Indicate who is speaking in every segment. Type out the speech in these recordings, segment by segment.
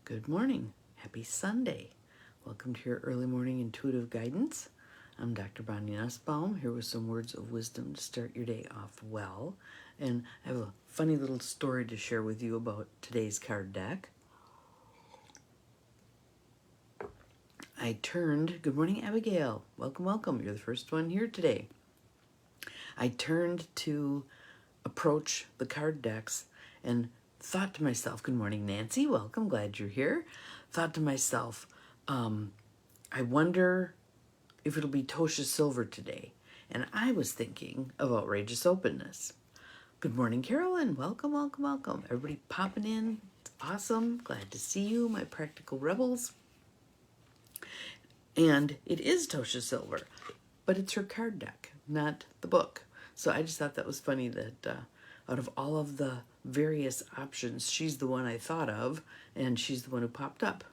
Speaker 1: Good morning. Happy Sunday. Welcome to your early morning intuitive guidance. I'm Dr. Bonnie Nussbaum, here with some words of wisdom to start your day off well. And I have a funny little story to share with you about today's card deck. Good morning, Abigail. Welcome, welcome. You're the first one here today. I turned to approach the card decks and thought to myself, good morning, Nancy. Welcome, glad you're here. Thought to myself, I wonder if it'll be Tosha Silver today. And I was thinking of outrageous openness. Good morning, Carolyn. Welcome, welcome, welcome. Everybody popping in. It's awesome. Glad to see you, my practical rebels. And it is Tosha Silver, but it's her card deck, not the book. So I just thought that was funny that out of all of the various options, she's the one I thought of, and she's the one who popped up.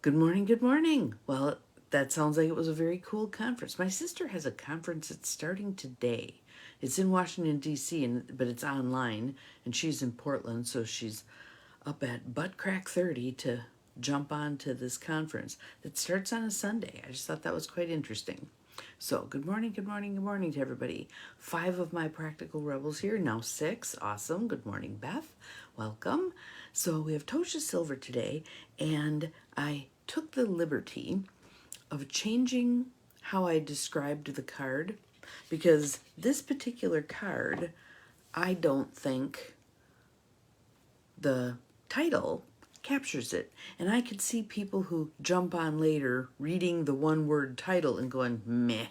Speaker 1: Good morning, good morning. Well, that sounds like it was a very cool conference. My sister has a conference that's starting today. It's in Washington, D.C., but it's online, and she's in Portland, so she's up at Butt Crack 30 to jump on to this conference that starts on a Sunday. I just thought that was quite interesting. So good morning, good morning, good morning to everybody. 5 of my practical rebels here, now 6. Awesome. Good morning, Beth. Welcome. So we have Tosha Silver today, and I took the liberty of changing how I described the card, because this particular card, I don't think the title captures it. And I could see people who jump on later reading the one-word title and going, meh,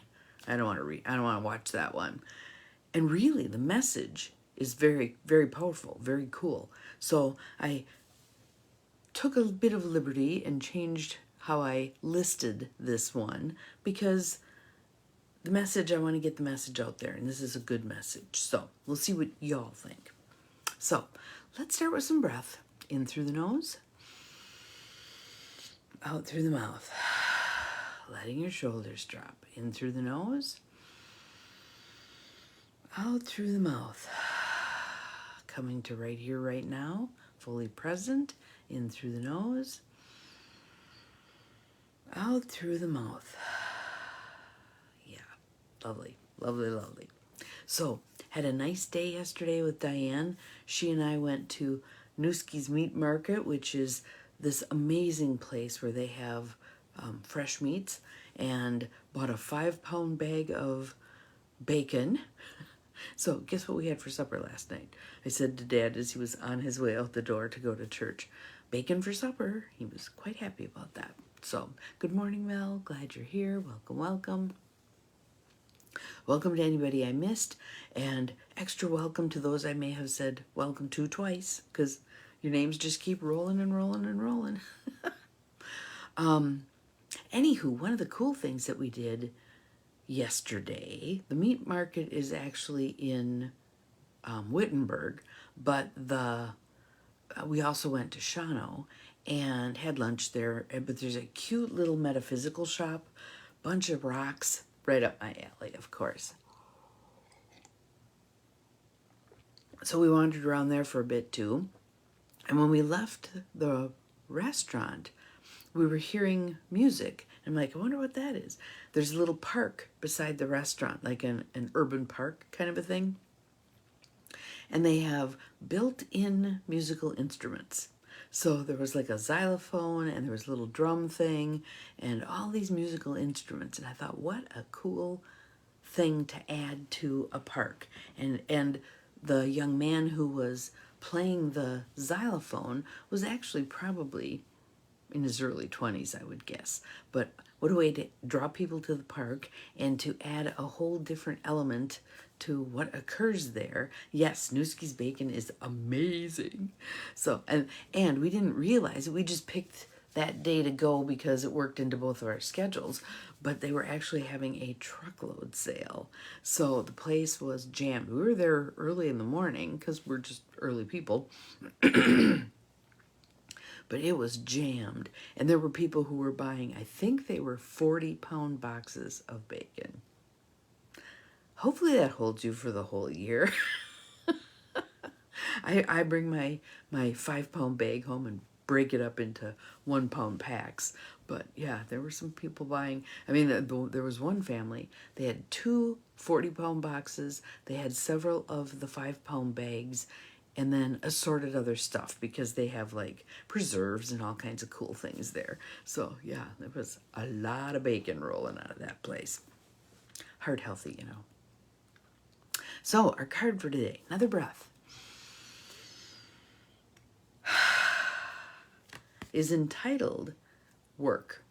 Speaker 1: I don't want to watch that one. And really, the message is very, very powerful, very cool. So I took a bit of liberty and changed how I listed this one, because the message, I want to get the message out there, and this is a good message. So we'll see what y'all think. So let's start with some breath. In through the nose, out through the mouth, letting your shoulders drop. In through the nose, out through the mouth. Coming to right here, right now, fully present. In through the nose, out through the mouth. Yeah, lovely, lovely, lovely. So, had a nice day yesterday with Diane. She and I went to Newski's Meat Market, which is this amazing place where they have fresh meats, and bought a 5-pound bag of bacon. So guess what we had for supper last night? I said to Dad as he was on his way out the door to go to church, bacon for supper. He was quite happy about that. So good morning, Mel. Glad you're here. Welcome, welcome. Welcome to anybody I missed, and extra welcome to those I may have said welcome to twice, because your names just keep rolling and rolling and rolling. Anywho, one of the cool things that we did yesterday, the meat market is actually in Wittenberg, but we also went to Shawano and had lunch there. But there's a cute little metaphysical shop, bunch of rocks, right up my alley, of course. So we wandered around there for a bit too. And when we left the restaurant, we were hearing music. I'm like, I wonder what that is. There's a little park beside the restaurant, like an urban park kind of a thing. And they have built-in musical instruments. So there was like a xylophone, and there was a little drum thing, and all these musical instruments. And I thought, what a cool thing to add to a park. And the young man who was playing the xylophone was actually probably in his early 20s, I would guess. But what a way to draw people to the park and to add a whole different element to what occurs there. Yes, Newski's bacon is amazing. So, and we didn't realize it. We just picked that day to go because it worked into both of our schedules, but they were actually having a truckload sale. So the place was jammed. We were there early in the morning because we're just early people. But it was jammed, and there were people who were buying, I think they were 40-pound boxes of bacon. Hopefully that holds you for the whole year. I bring my 5-pound bag home and break it up into 1 pound packs. But yeah, there were some people buying. I mean, there was one family. They had two 40-pound boxes. They had several of the 5-pound bags, and then assorted other stuff because they have like preserves and all kinds of cool things there. So yeah, there was a lot of bacon rolling out of that place. Heart healthy, you know. So our card for today, another breath, is entitled Work.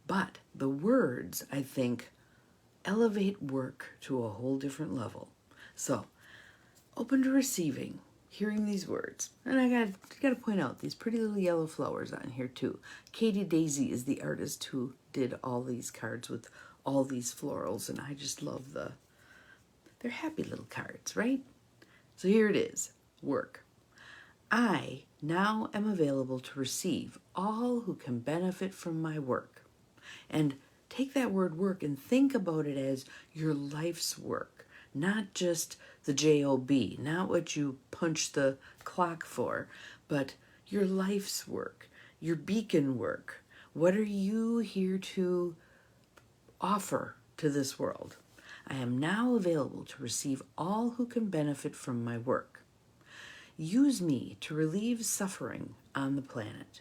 Speaker 1: But the words, I think, elevate work to a whole different level. So, open to receiving, hearing these words. And I got to point out these pretty little yellow flowers on here too. Katie Daisy is the artist who did all these cards with all these florals, and I just love they're happy little cards, right? So here it is, work. I now am available to receive all who can benefit from my work. And take that word work and think about it as your life's work, not just the job, not what you punch the clock for, but your life's work, your beacon work. What are you here to offer to this world? I am now available to receive all who can benefit from my work. Use me to relieve suffering on the planet.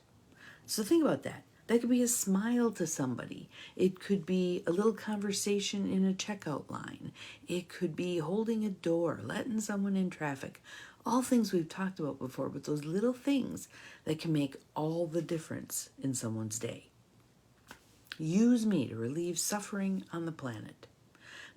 Speaker 1: So think about that. That could be a smile to somebody. It could be a little conversation in a checkout line. It could be holding a door, letting someone in traffic. All things we've talked about before, but those little things that can make all the difference in someone's day. Use me to relieve suffering on the planet.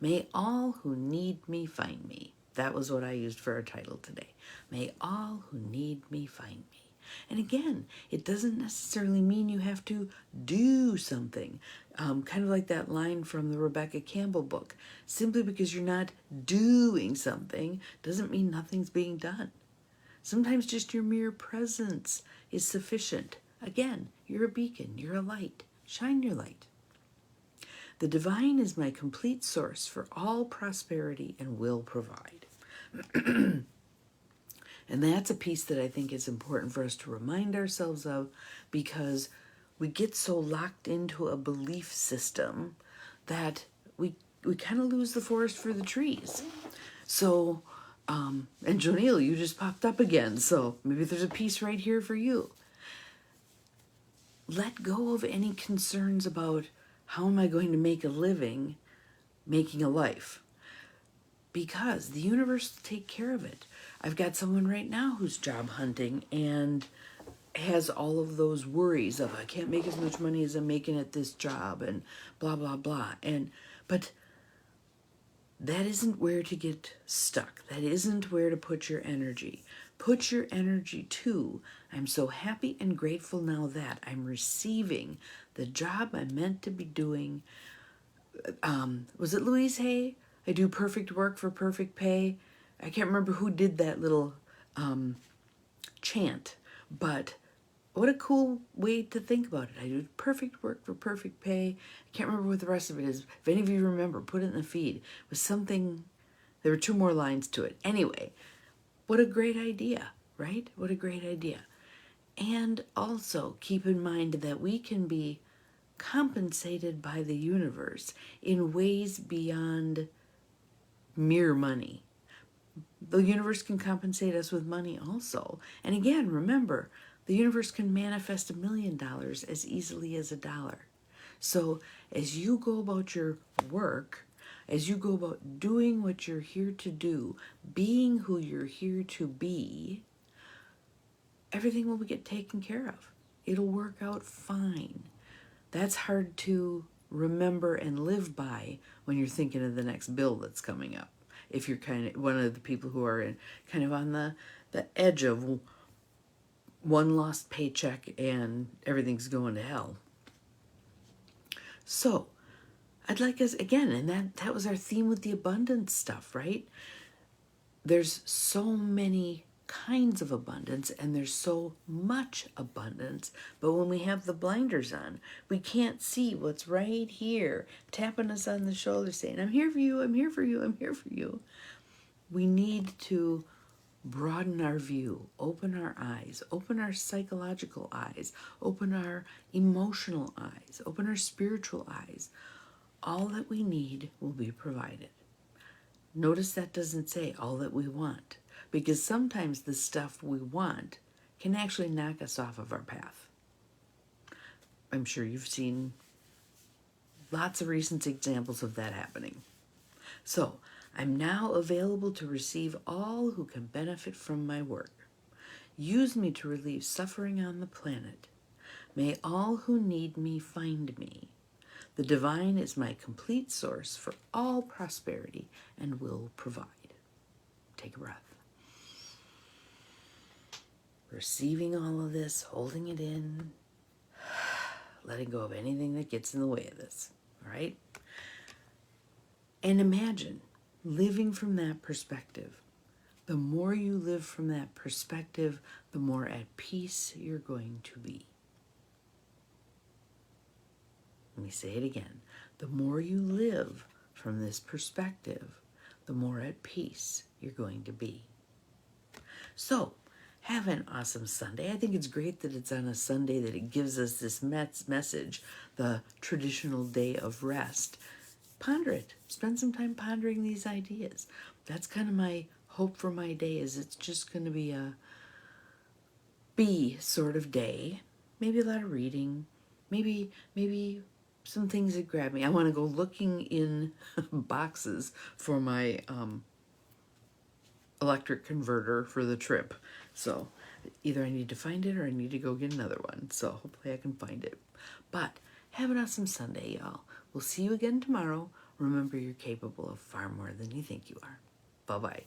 Speaker 1: May all who need me find me. That was what I used for our title today. May all who need me find me. And again, it doesn't necessarily mean you have to do something. Kind of like that line from the Rebecca Campbell book. Simply because you're not doing something doesn't mean nothing's being done. Sometimes just your mere presence is sufficient. Again, you're a beacon, you're a light. Shine your light. The divine is my complete source for all prosperity and will provide. And that's a piece that I think is important for us to remind ourselves of, because we get so locked into a belief system that we kind of lose the forest for the trees. So, and Jonil, you just popped up again, so maybe there's a piece right here for you. Let go of any concerns about how am I going to make a living making a life, because the universe will take care of it. I've got someone right now who's job hunting and has all of those worries of I can't make as much money as I'm making at this job and blah, blah, blah. But that isn't where to get stuck. That isn't where to put your energy. Put your energy to, I'm so happy and grateful now that I'm receiving the job I'm meant to be doing. Was it Louise Hay? I do perfect work for perfect pay. I can't remember who did that little chant, but what a cool way to think about it. I do perfect work for perfect pay. I can't remember what the rest of it is. If any of you remember, put it in the feed. It was something, there were 2 more lines to it. Anyway, what a great idea, right? What a great idea. And also keep in mind that we can be compensated by the universe in ways beyond mere money. The universe can compensate us with money also. And again, remember, the universe can manifest $1 million as easily as $1. So as you go about your work, as you go about doing what you're here to do, being who you're here to be, everything will get taken care of. It'll work out fine. That's hard to remember and live by when you're thinking of the next bill that's coming up. If you're kind of one of the people who are kind of on the edge of one lost paycheck and everything's going to hell. So I'd like us, again, and that was our theme with the abundance stuff, right? There's so many kinds of abundance and there's so much abundance, but when we have the blinders on, we can't see what's right here, tapping us on the shoulder saying, I'm here for you, I'm here for you, I'm here for you. We need to broaden our view, open our eyes, open our psychological eyes, open our emotional eyes, open our spiritual eyes. All that we need will be provided. Notice that doesn't say all that we want, because sometimes the stuff we want can actually knock us off of our path. I'm sure you've seen lots of recent examples of that happening. So, I'm now available to receive all who can benefit from my work. Use me to relieve suffering on the planet. May all who need me find me. The divine is my complete source for all prosperity and will provide. Take a breath. Receiving all of this, holding it in, letting go of anything that gets in the way of this, all right? And imagine living from that perspective. The more you live from that perspective, the more at peace you're going to be. Let me say it again. The more you live from this perspective, the more at peace you're going to be. So, have an awesome Sunday. I think it's great that it's on a Sunday, that it gives us this message, the traditional day of rest. Ponder it. Spend some time pondering these ideas. That's kind of my hope for my day, is it's just going to be a be sort of day. Maybe a lot of reading. Maybe some things that grab me. I want to go looking in boxes for my electric converter for the trip. So either I need to find it or I need to go get another one. So hopefully I can find it. But have an awesome Sunday, y'all. We'll see you again tomorrow. Remember, you're capable of far more than you think you are. Bye-bye.